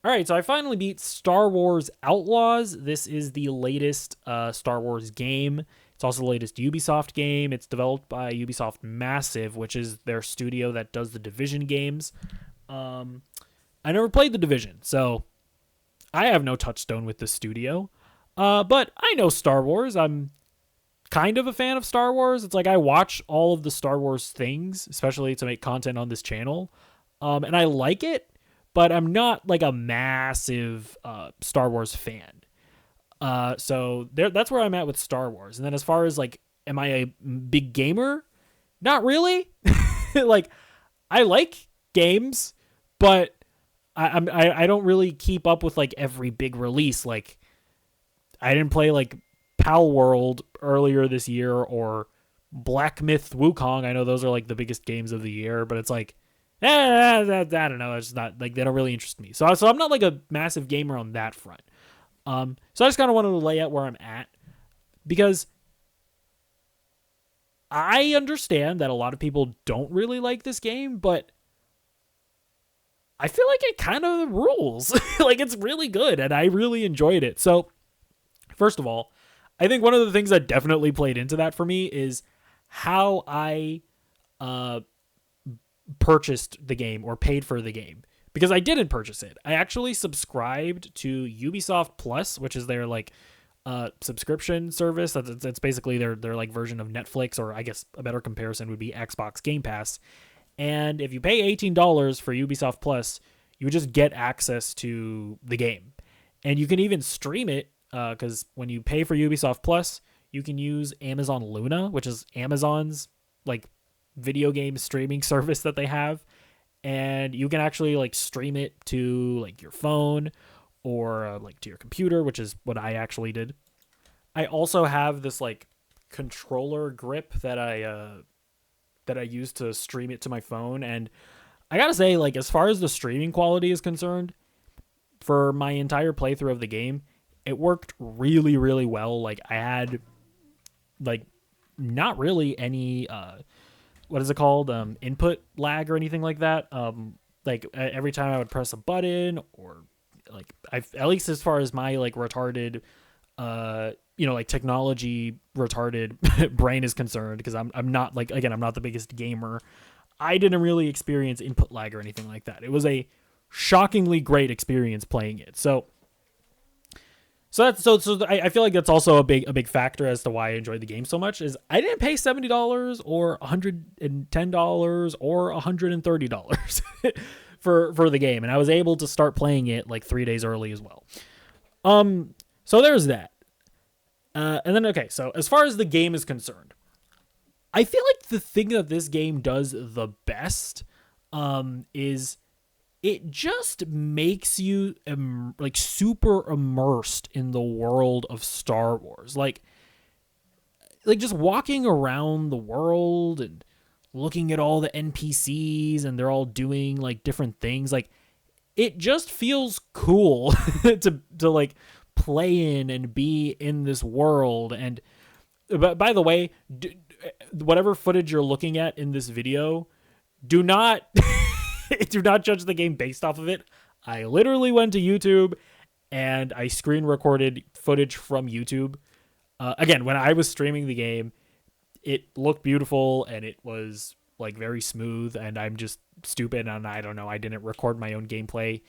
All right, so I finally beat Star Wars Outlaws. This is the latest Star Wars game. It's also the latest Ubisoft game. It's developed by Ubisoft Massive, which is their studio that does the Division games. Um, I never played the Division, so I have no touchstone with the studio. But I know Star Wars. I'm kind of a fan of Star Wars. It's like I watch all of the Star Wars things, especially to make content on this channel. And I like it, but I'm not like a massive Star Wars fan. So that's where I'm at with Star Wars. And then as far as like, am I a big gamer? Not really. Like, I like games, but I don't really keep up with like every big release. Like, I didn't play like Pal World earlier this year or Black Myth Wukong. I know those are like the biggest games of the year, but it's like, I don't know. It's not like they don't really interest me. So I'm not like a massive gamer on that front. So I just kind of wanted to lay out where I'm at because I understand that a lot of people don't really like this game, but I feel like it kind of rules. Like it's really good and I really enjoyed it. So first of all, I think one of the things that definitely played into that for me is how I uh, purchased the game or paid for the game, because I didn't purchase it. I actually subscribed to Ubisoft Plus, which is their like subscription service. That's basically their like version of Netflix, or I guess a better comparison would be Xbox Game Pass. And if you pay $18 for Ubisoft Plus, you just get access to the game, and you can even stream it. Because when you pay for Ubisoft Plus, you can use Amazon Luna, which is Amazon's like video game streaming service that they have, and you can actually like stream it to like your phone or like to your computer, which is what I actually did. I also have this like controller grip that I use to stream it to my phone, and I gotta say, like as far as the streaming quality is concerned, for my entire playthrough of the game, it worked really, really well. Like I had like not really any what is it called, input lag or anything like that. Like every time I would press a button, or like I, at least as far as my like retarded like technology retarded brain is concerned, because I'm not like, again, I'm not the biggest gamer, I didn't really experience input lag or anything like that. It was a shockingly great experience playing it. So that's I feel like that's also a big factor as to why I enjoyed the game so much. Is I didn't pay $70 or $110 or $130 for the game, and I was able to start playing it like 3 days early as well. So there's that. And then okay, so as far as the game is concerned, I feel like the thing that this game does the best is it just makes you like super immersed in the world of Star Wars. Like just walking around the world and looking at all the NPCs, and they're all doing like different things. Like it just feels cool to like play in and be in this world. And but by the way, whatever footage you're looking at in this video, do not do not judge the game based off of it. I literally went to YouTube and I screen recorded footage from YouTube. Again, when I was streaming the game, it looked beautiful and it was like very smooth, and I'm just stupid and I don't know, I didn't record my own gameplay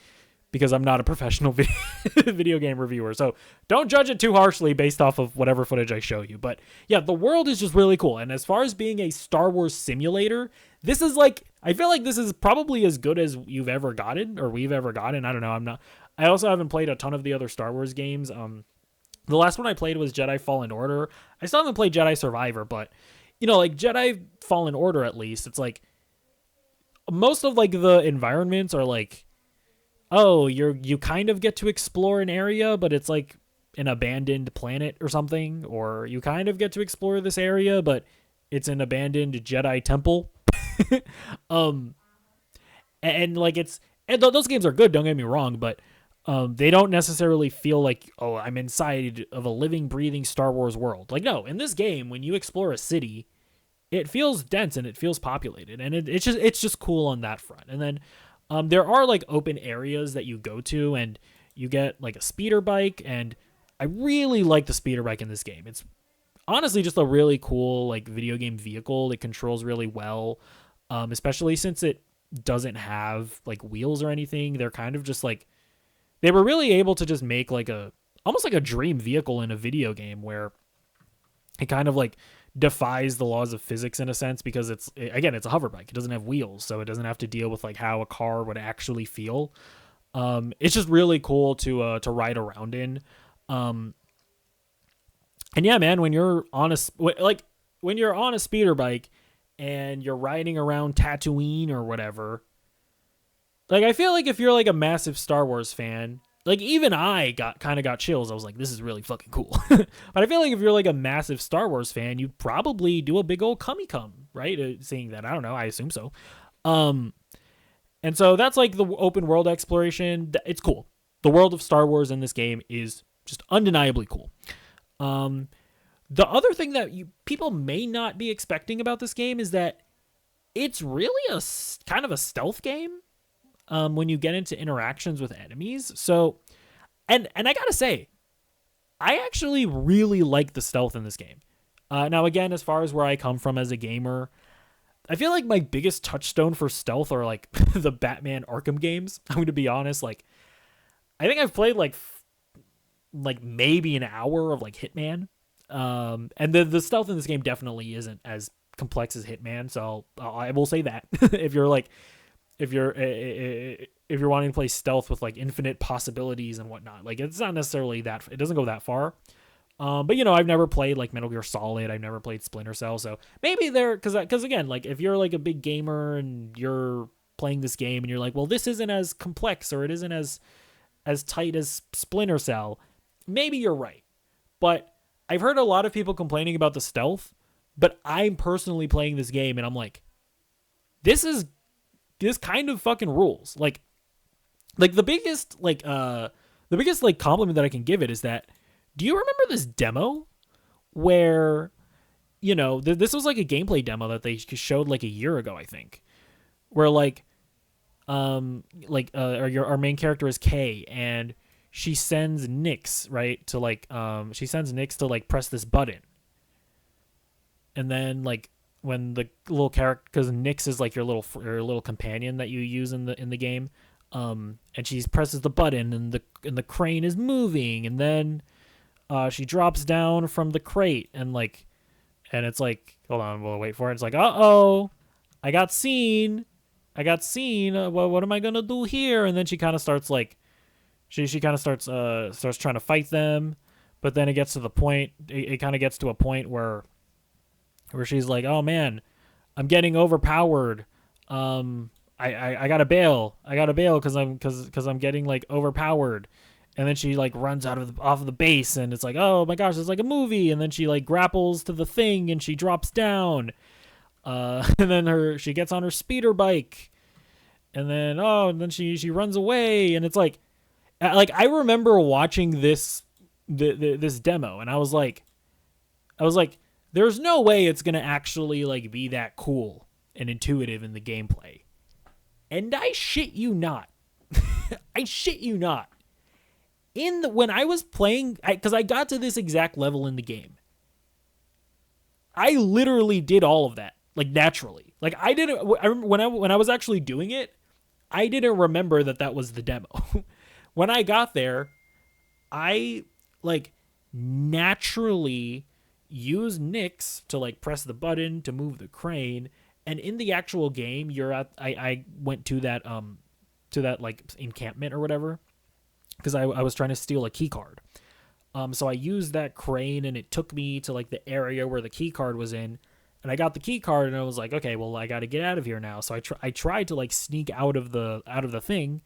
because I'm not a professional video game reviewer. So don't judge it too harshly based off of whatever footage I show you. But yeah, the world is just really cool. And as far as being a Star Wars simulator, this is like, I feel like this is probably as good as you've ever gotten, or we've ever gotten. I don't know. I also haven't played a ton of the other Star Wars games. The last one I played was Jedi Fallen Order. I still haven't played Jedi Survivor, but like Jedi Fallen Order, at least it's like most of like the environments are like, oh, you kind of get to explore an area, but it's like an abandoned planet or something, or you kind of get to explore this area, but it's an abandoned Jedi temple. And like those games are good, don't get me wrong, but they don't necessarily feel like, oh, I'm inside of a living, breathing Star Wars world. Like, no, in this game, when you explore a city, it feels dense and it feels populated, and it's just cool on that front. And then There are like open areas that you go to, and you get like a speeder bike, and I really like the speeder bike in this game. It's honestly just a really cool like video game vehicle. It controls really well, especially since it doesn't have like wheels or anything. They're kind of just like, they were really able to just make like a almost like a dream vehicle in a video game where it kind of like defies the laws of physics in a sense, because it's a hover bike. It doesn't have wheels, so it doesn't have to deal with like how a car would actually feel. It's just really cool to ride around in. And yeah, man, when you're on a speeder bike and you're riding around Tatooine or whatever, like I feel like if you're like a massive Star Wars fan, like even I got chills. I was like, this is really fucking cool. But I feel like if you're like a massive Star Wars fan, you'd probably do a big old cummy cum, right? Seeing that, I don't know, I assume so. And so that's like the open world exploration. It's cool. The world of Star Wars in this game is just undeniably cool. The other thing that people may not be expecting about this game is that it's really a kind of a stealth game when you get into interactions with enemies. So, and I gotta say, I actually really like the stealth in this game. Now, again, as far as where I come from as a gamer, I feel like my biggest touchstone for stealth are like the Batman Arkham games. I'm going to be honest. Like, I think I've played like maybe an hour of like Hitman. And the stealth in this game definitely isn't as complex as Hitman. So I will say that if you're wanting to play stealth with like infinite possibilities and whatnot, like it's not necessarily that, it doesn't go that far. But you know, I've never played like Metal Gear Solid. I've never played Splinter Cell. So maybe cause again, like if you're like a big gamer and you're playing this game and you're like, well, this isn't as complex or it isn't as tight as Splinter Cell, maybe you're right. But I've heard a lot of people complaining about the stealth, but I'm personally playing this game and I'm like, this kind of fucking rules. Like the biggest compliment that I can give it is that, do you remember this demo where, you know, this was like a gameplay demo that they showed like a year ago, I think, where our main character is Kay and she sends Nyx, right, to like press this button. And then like when the little character, because Nyx is like your little companion that you use in the game, and she presses the button and the crane is moving, and then she drops down from the crate and it's like, hold on, we'll wait for it. It's like, uh-oh, I got seen. What am I gonna do here? And then she kind of starts like, she kind of starts trying to fight them, but then it gets to the point. It kind of gets to a point where she's like, oh man, I'm getting overpowered. I gotta bail. because I'm getting like overpowered. And then she like runs off of the base, and it's like, oh my gosh, it's like a movie. And then she like grapples to the thing and she drops down. And then she gets on her speeder bike, and then she runs away, and it's like I remember watching this demo, and I was like, there's no way it's gonna actually like be that cool and intuitive in the gameplay. And I shit you not. When I was playing, because I got to this exact level in the game, I literally did all of that like naturally. Like I didn't. When I was actually doing it, I didn't remember that was the demo. When I got there, I like naturally used Nyx to like press the button to move the crane, and in the actual game, I went to that like encampment or whatever, because I was trying to steal a key card. So I used that crane, and it took me to like the area where the key card was in, and I got the key card, and I was like, okay, well, I got to get out of here now. So I tried to like sneak out of the thing,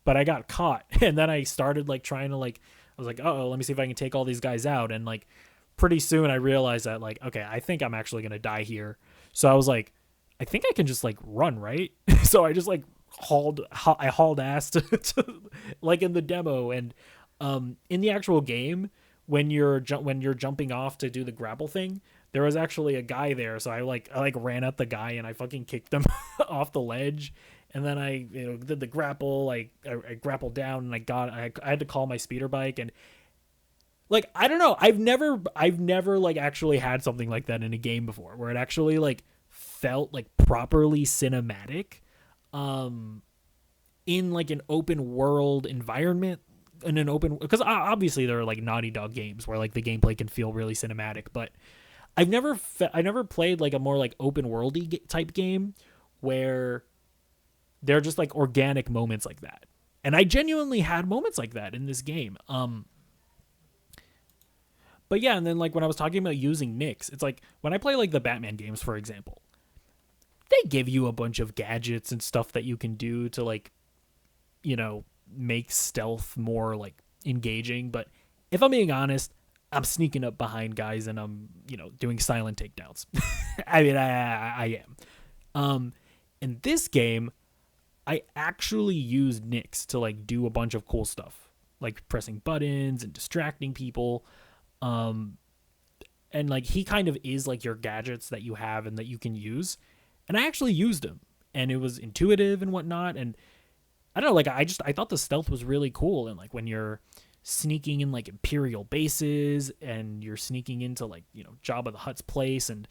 but I got caught. And then I started like trying to like, I was like, oh, let me see if I can take all these guys out. And like pretty soon I realized that like, okay, I think I'm actually going to die here. So I was like, I think I can just like run, right? So I just like hauled ass to like in the demo, and in the actual game, when you're jumping off to do the grapple thing, there was actually a guy there. So I ran at the guy and I fucking kicked him off the ledge, and then I did the grapple. I grappled down, and I had to call my speeder bike, and like I don't know, I've never like actually had something like that in a game before, where it actually like felt like properly cinematic, in like an open world environment, in an open, because obviously there are like Naughty Dog games where like the gameplay can feel really cinematic, but I never played like a more like open worldy type game where they're just like organic moments like that. And I genuinely had moments like that in this game. But yeah, and then like when I was talking about using Nyx, it's like when I play like the Batman games, for example, they give you a bunch of gadgets and stuff that you can do to like, make stealth more like engaging. But if I'm being honest, I'm sneaking up behind guys and I'm, doing silent takedowns. I mean, I am. In this game, I actually used Nyx to like do a bunch of cool stuff, like pressing buttons and distracting people. And like he kind of is like your gadgets that you have and that you can use. And I actually used him, and it was intuitive and whatnot. And I don't know, like I thought the stealth was really cool. And like when you're sneaking in like Imperial bases and you're sneaking into like, Jabba the Hutt's place, and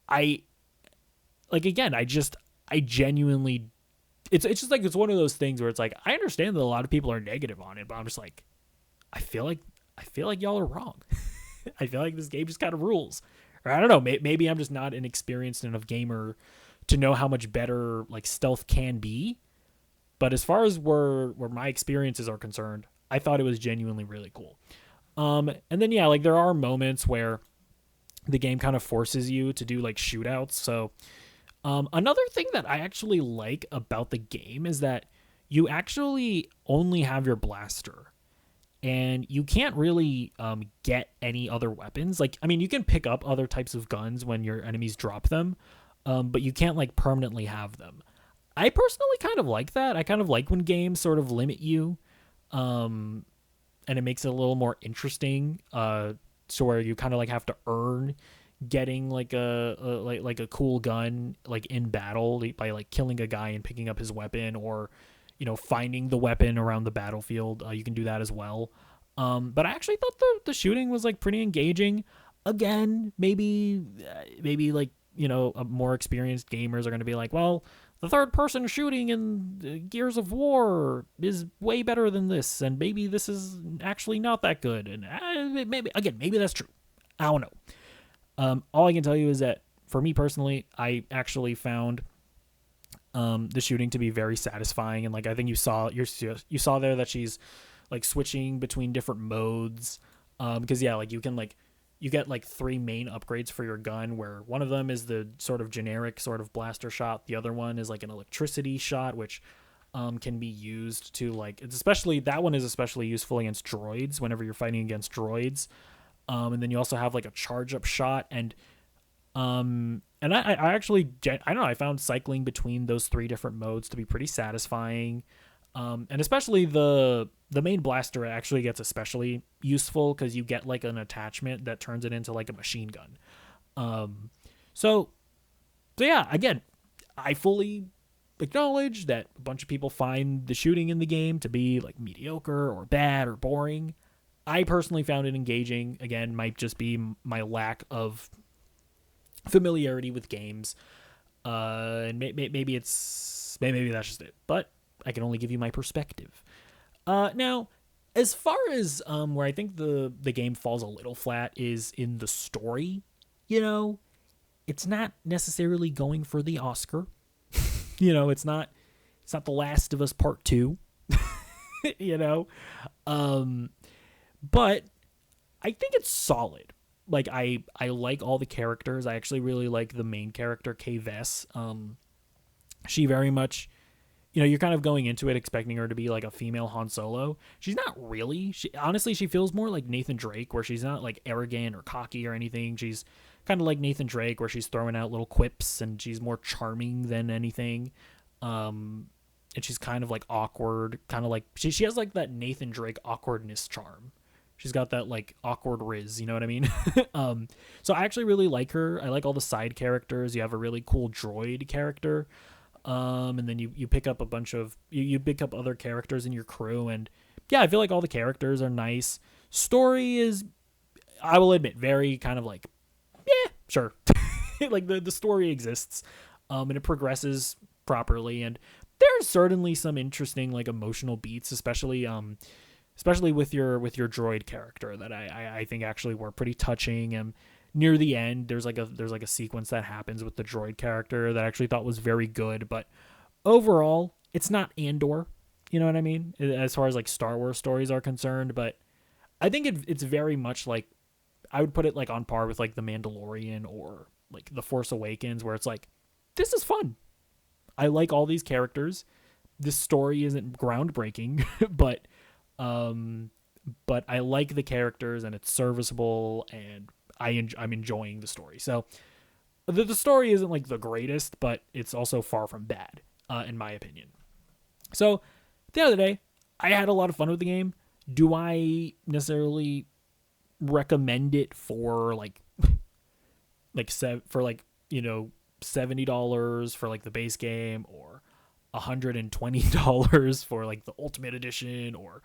I genuinely, it's just like, it's one of those things where it's like, I understand that a lot of people are negative on it, but I'm just like, I feel like y'all are wrong. I feel like this game just kind of rules. Or I don't know, maybe I'm just not an experienced enough gamer to know how much better like stealth can be. But as far as where my experiences are concerned, I thought it was genuinely really cool. And then yeah, like there are moments where the game kind of forces you to do like shootouts. So another thing that I actually like about the game is that you actually only have your blaster, and you can't really get any other weapons. Like, I mean, you can pick up other types of guns when your enemies drop them, but you can't like permanently have them. I personally kind of like that. I kind of like when games sort of limit you, and it makes it a little more interesting, so where you kind of like have to earn getting like a cool gun like in battle by like killing a guy and picking up his weapon, or finding the weapon around the battlefield. You can do that as well. But I actually thought the shooting was like pretty engaging. Again, maybe like more experienced gamers are going to be like, well, the third person shooting in Gears of War is way better than this, and maybe this is actually not that good. And maybe that's true. I don't know. All I can tell you is that for me personally, I actually found the shooting to be very satisfying. And like I think you saw there that she's like switching between different modes, because yeah, like you get like 3 main upgrades for your gun, where one of them is the sort of generic sort of blaster shot. The other one is like an electricity shot, which can be used to like, that one is especially useful against droids whenever you're fighting against droids. And then you also have like a charge up shot, and I actually, I don't know, I found cycling between those 3 different modes to be pretty satisfying. And especially the main blaster actually gets especially useful because you get like an attachment that turns it into like a machine gun. So yeah, again, I fully acknowledge that a bunch of people find the shooting in the game to be like mediocre or bad or boring. I personally found it engaging. Again, might just be my lack of familiarity with games. And maybe that's just it. But I can only give you my perspective. Now, as far as where I think the game falls a little flat is in the story. It's not necessarily going for the Oscar. It's not The Last of Us Part 2. But I think it's solid. Like I like all the characters. I actually really like the main character, Kay Vess. She very much, you're kind of going into it expecting her to be like a female Han Solo. She's not really. Honestly, she feels more like Nathan Drake, where she's not like arrogant or cocky or anything. She's kind of like Nathan Drake, where she's throwing out little quips, and she's more charming than anything. And she's kind of like awkward, kind of like she has like that Nathan Drake awkwardness charm. She's got that like awkward riz, you know what I mean? So I actually really like her. I like all the side characters. You have a really cool droid character. And then you pick up a bunch of you pick up other characters in your crew, and yeah, I feel like all the characters are nice. Story is, I will admit, very kind of like, yeah, sure. Like the story exists, and it progresses properly, and there's certainly some interesting like emotional beats, especially with your droid character that I think actually were pretty touching. And near the end, there's like a sequence that happens with the droid character that I actually thought was very good. But overall, it's not Andor, you know what I mean, as far as like Star Wars stories are concerned. But I think it's very much like, I would put it like on par with like The Mandalorian or like The Force Awakens, where it's like, this is fun. I like all these characters. This story isn't groundbreaking, but I like the characters and it's serviceable, and I'm enjoying the story. So the story isn't like the greatest, but it's also far from bad, in my opinion. So at the end of the day, I had a lot of fun with the game. Do I necessarily recommend it for like $70 for like the base game, or $120 for like the Ultimate Edition, or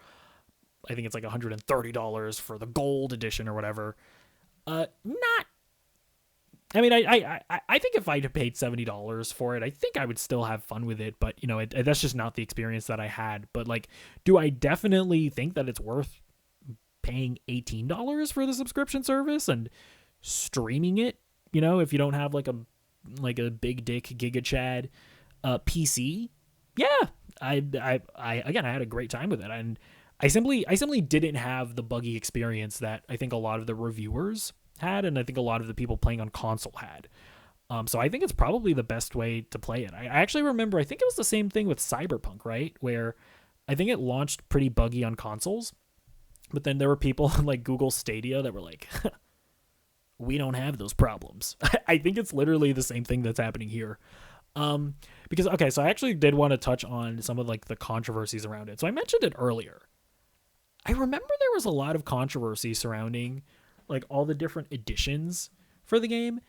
I think it's like $130 for the Gold Edition or whatever? Not. I mean, I think if I'd have paid $70 for it, I think I would still have fun with it. But that's just not the experience that I had. But like, do I definitely think that it's worth paying $18 for the subscription service and streaming it? If you don't have like a big dick Giga Chad PC, yeah, I had a great time with it, and I simply didn't have the buggy experience that I think a lot of the reviewers had, and I think a lot of the people playing on console had. So I think it's probably the best way to play it. I actually remember, I think it was the same thing with Cyberpunk, right? Where I think it launched pretty buggy on consoles, but then there were people on like Google Stadia that were like, we don't have those problems. I think it's literally the same thing that's happening here. Because, okay, so I actually did want to touch on some of like the controversies around it. So I mentioned it earlier. I remember there was a lot of controversy surrounding like all the different editions for the game.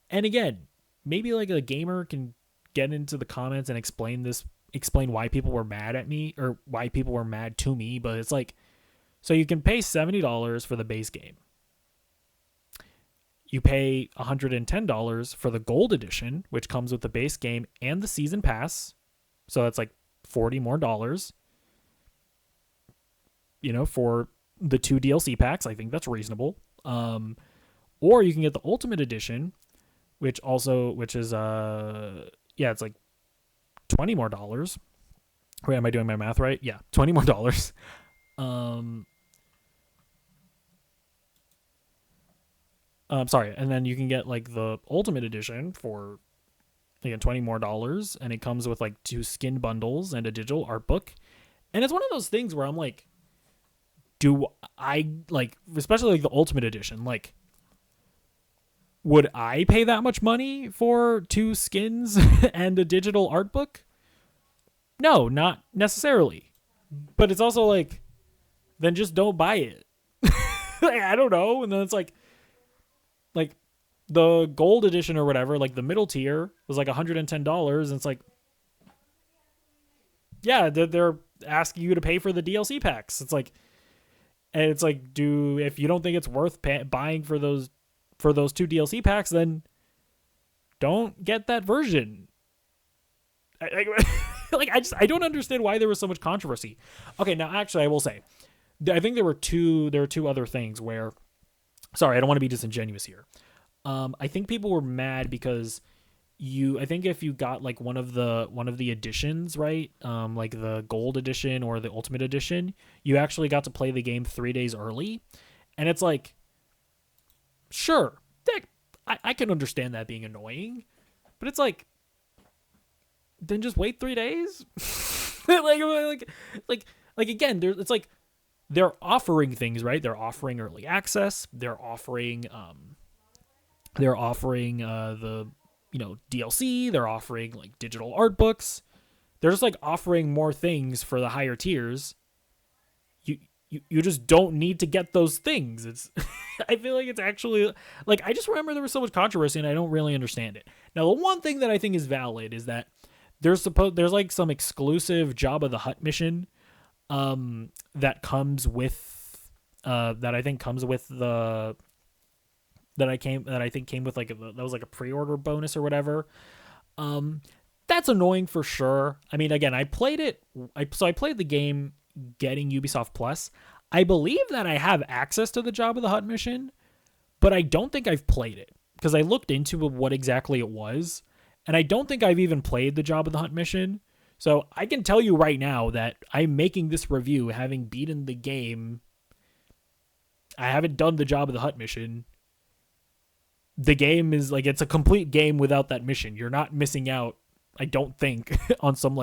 And again, maybe like a gamer can get into the comments and explain why people were mad at me, or why people were mad to me. But it's like, so you can pay $70 for the base game. You pay $110 for the Gold Edition, which comes with the base game and the season pass. So that's like $40 more, for the 2 DLC packs. I think that's reasonable. Or you can get the Ultimate Edition, which is it's like $20 more. Wait, am I doing my math right? Yeah, $20 more. Sorry, and then you can get like the Ultimate Edition for again $20 more, and it comes with like 2 skin bundles and a digital art book. And it's one of those things where I'm like, do I like, especially like the Ultimate Edition, like, would I pay that much money for 2 skins and a digital art book? No, not necessarily. But it's also like, then just don't buy it. Like, I don't know. And then it's like the Gold Edition or whatever, like the middle tier was like $110, and it's like, yeah, they're asking you to pay for the DLC packs. It's like, and it's like, if you don't think it's worth buying for those 2 DLC packs, then don't get that version. I don't understand why there was so much controversy. Okay, now actually I will say, I think there were two other things where, sorry, I don't want to be disingenuous here. I think people were mad because I think if you got like one of the editions, right? Like the Gold Edition or the Ultimate Edition, you actually got to play the game 3 days early. And it's like, sure, I can understand that being annoying, but it's like, then just wait 3 days. like again, it's like they're offering things, right? They're offering early access. They're offering the DLC. They're offering like digital art books. They're just like offering more things for the higher tiers. You just don't need to get those things. It's I feel like it's actually I just remember there was so much controversy and I don't really understand it. Now, the one thing that I think is valid is that there's like some exclusive Jabba the Hutt mission that comes with that I think comes with the that I think came with like that was like a pre-order bonus or whatever. That's annoying for sure. I mean, again, I played it. I played the game getting Ubisoft Plus. I believe that I have access to the Jabba the Hutt mission, but I don't think I've played it because I looked into what exactly it was, and I don't think I've even played the Jabba the Hutt mission. So I can tell you right now that I'm making this review having beaten the game. I haven't done the Jabba the Hutt mission. The game is like, it's a complete game without that mission. You're not missing out, I don't think, on some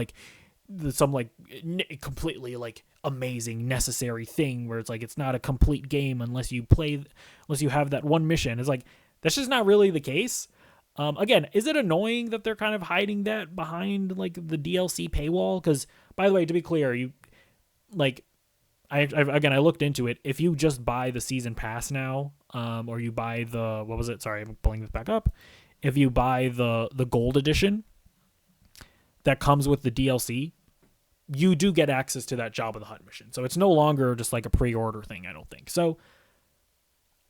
completely like amazing necessary thing where it's like it's not a complete game unless you have that one mission. It's like that's just not really the case. Again, is it annoying that they're kind of hiding that behind like the DLC paywall? Because, by the way, to be clear, you like I looked into it. If you just buy the season pass now, or you buy the, what was it? Sorry, I'm pulling this back up. If you buy the gold edition that comes with the DLC, you do get access to that Jabba the Hutt mission. So it's no longer just like a pre-order thing, I don't think. So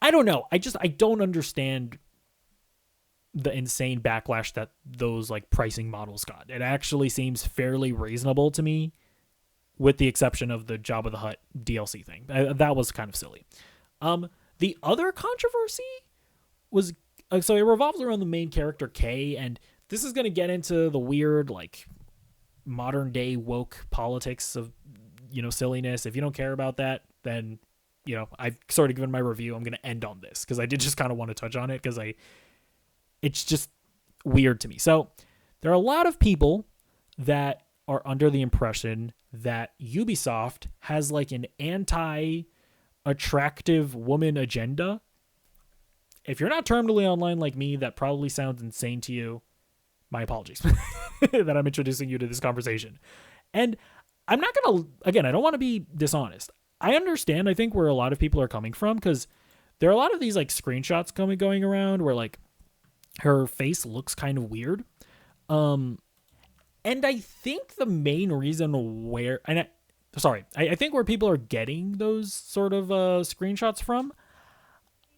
I don't know. I don't understand the insane backlash that those like pricing models got. It actually seems fairly reasonable to me, with the exception of the Jabba the Hutt DLC thing. That was kind of silly. The other controversy was, so it revolves around the main character Kay, and this is going to get into the weird like modern day woke politics of, silliness. If you don't care about that, then, I've sort of given my review. I'm going to end on this because I did just kind of want to touch on it because it's just weird to me. So there are a lot of people that are under the impression that Ubisoft has like an anti-attractive woman agenda. If you're not terminally online like me, that probably sounds insane to you. My apologies that I'm introducing you to this conversation. And I'm not going to, again, I don't want to be dishonest. I understand, I think, where a lot of people are coming from, because there are a lot of these like screenshots going around where like her face looks kind of weird. And I think the main reason where, I think where people are getting those sort of screenshots from,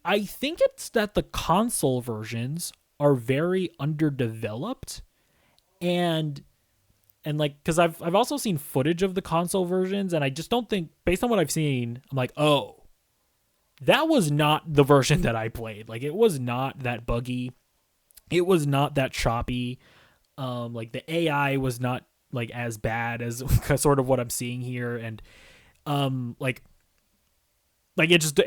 I think it's that the console versions are very underdeveloped, and like, because I've also seen footage of the console versions, and I just don't think, based on what I've seen, I'm like, oh, that was not the version that I played. Like, it was not that buggy, it was not that choppy. Like the AI was not like as bad as sort of what I'm seeing here, and like it just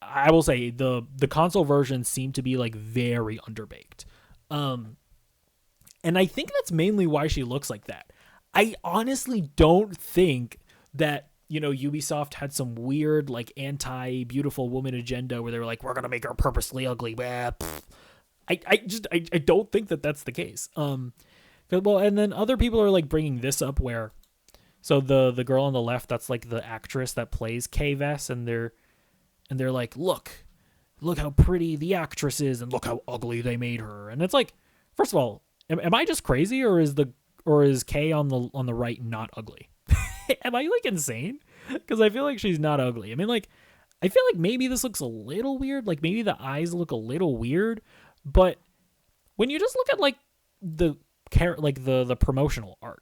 I will say the console versions seem to be like very underbaked, and I think that's mainly why she looks like that. I honestly don't think that, Ubisoft had some weird like anti-beautiful woman agenda where they were like, we're gonna make her purposely ugly. I don't think that that's the case. Well, and then other people are like bringing this up where, so the girl on the left, that's like the actress that plays Kay Vess, and they're like, look how pretty the actress is, and look how ugly they made her. And it's like, first of all, am I just crazy, or is Kay on the right not ugly? Am I like insane? Because I feel like she's not ugly. I mean, like, I feel like maybe this looks a little weird. Like maybe the eyes look a little weird. But when you just look at like the promotional art,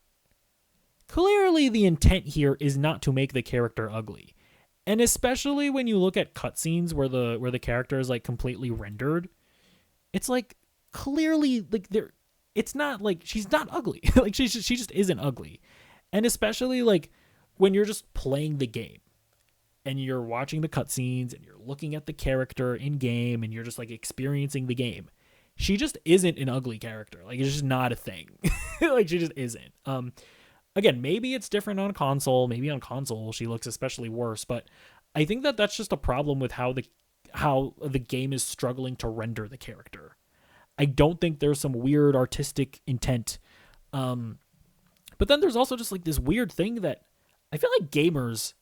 clearly the intent here is not to make the character ugly. And especially when you look at cutscenes where the character is like completely rendered, it's like clearly like it's not like she's not ugly. Like she just isn't ugly. And especially like when you're just playing the game and you're watching the cutscenes and you're looking at the character in game and you're just like experiencing the game, she just isn't an ugly character. Like, it's just not a thing. Like, she just isn't. Again, maybe it's different on console. Maybe on console she looks especially worse. But I think that that's just a problem with how the game is struggling to render the character. I don't think there's some weird artistic intent. But then there's also just like this weird thing that I feel like gamers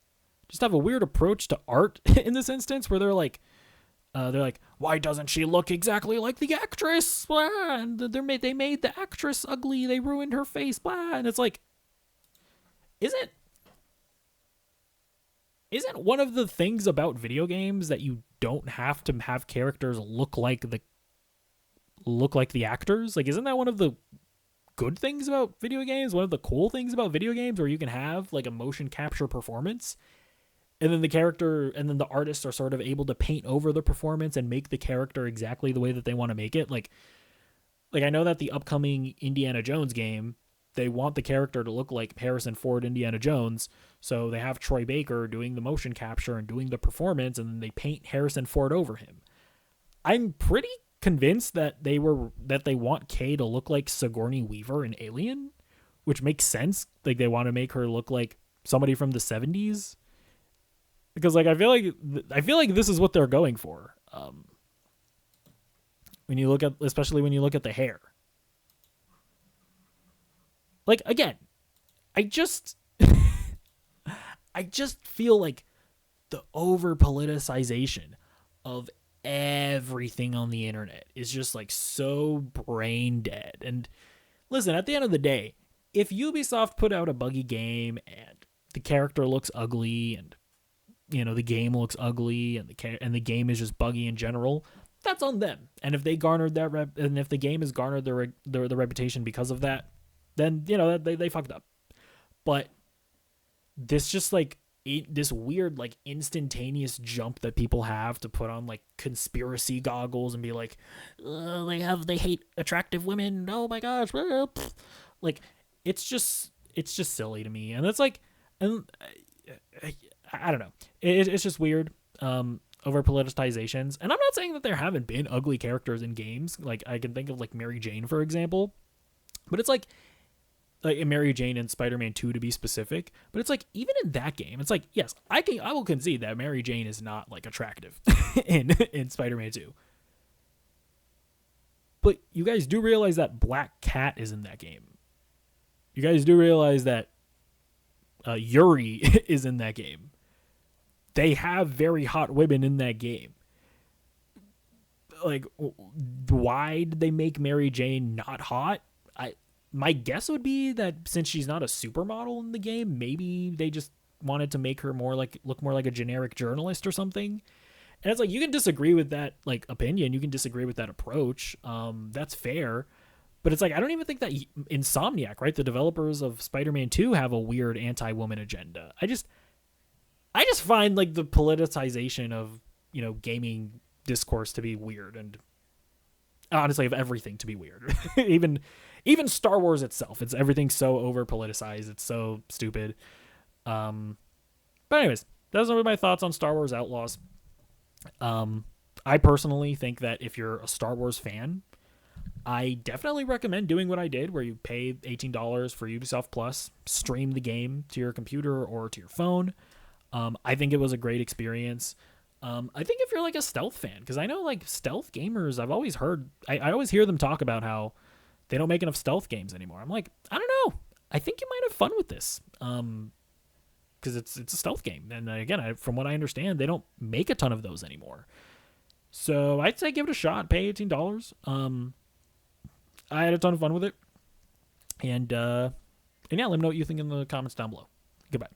just have a weird approach to art in this instance, where they're like, they're like, why doesn't she look exactly like the actress? Blah, and they made the actress ugly. They ruined her face. Blah, and it's like, isn't one of the things about video games that you don't have to have characters look like the actors? Like, isn't that one of the good things about video games? One of the cool things about video games where you can have like a motion capture performance, and then the artists are sort of able to paint over the performance and make the character exactly the way that they want to make it. Like I know that the upcoming Indiana Jones game, they want the character to look like Harrison Ford Indiana Jones, so they have Troy Baker doing the motion capture and doing the performance, and then they paint Harrison Ford over him. I'm pretty convinced that they want Kay to look like Sigourney Weaver in Alien, which makes sense. Like, they want to make her look like somebody from the 70s, because like I feel like this is what they're going for. Especially when you look at the hair. Like, again, I just feel like the over politicization of everything on the internet is just like so brain dead. And listen, at the end of the day, if Ubisoft put out a buggy game and the character looks ugly, and the game looks ugly, and the game is just buggy in general, that's on them. And if they garnered that and if the game has garnered the reputation because of that, then they fucked up. But this just like this weird like instantaneous jump that people have to put on like conspiracy goggles and be like, they hate attractive women. Oh my gosh, like it's just silly to me. And it's like, and I don't know, it's just weird. Over politicizations. And I'm not saying that there haven't been ugly characters in games. Like, I can think of like Mary Jane, for example, but it's like Mary Jane in Spider-Man 2 to be specific. But it's like, even in that game, it's like, yes, I will concede that Mary Jane is not like attractive in Spider-Man 2. But you guys do realize that Black Cat is in that game. You guys do realize that Yuri is in that game. They have very hot women in that game. Like, why did they make Mary Jane not hot? My guess would be that since she's not a supermodel in the game, maybe they just wanted to make her look more like a generic journalist or something. And it's like, you can disagree with that like opinion, you can disagree with that approach. That's fair. But it's like, I don't even think that Insomniac, right, the developers of Spider-Man 2, have a weird anti-woman agenda. I just find like the politicization of, gaming discourse to be weird, and honestly of everything to be weird. even Star Wars itself, everything's so over politicized, it's so stupid. But anyways, those are my thoughts on Star Wars Outlaws. I personally think that if you're a Star Wars fan, I definitely recommend doing what I did, where you pay $18 for Ubisoft Plus, stream the game to your computer or to your phone. I think it was a great experience. I think if you're like a stealth fan, because I know like stealth gamers, I've always heard, I always hear them talk about how they don't make enough stealth games anymore. I'm like, I don't know. I think you might have fun with this. Because it's a stealth game. And again, from what I understand, they don't make a ton of those anymore. So I'd say give it a shot. Pay $18. I had a ton of fun with it. And yeah, let me know what you think in the comments down below. Goodbye.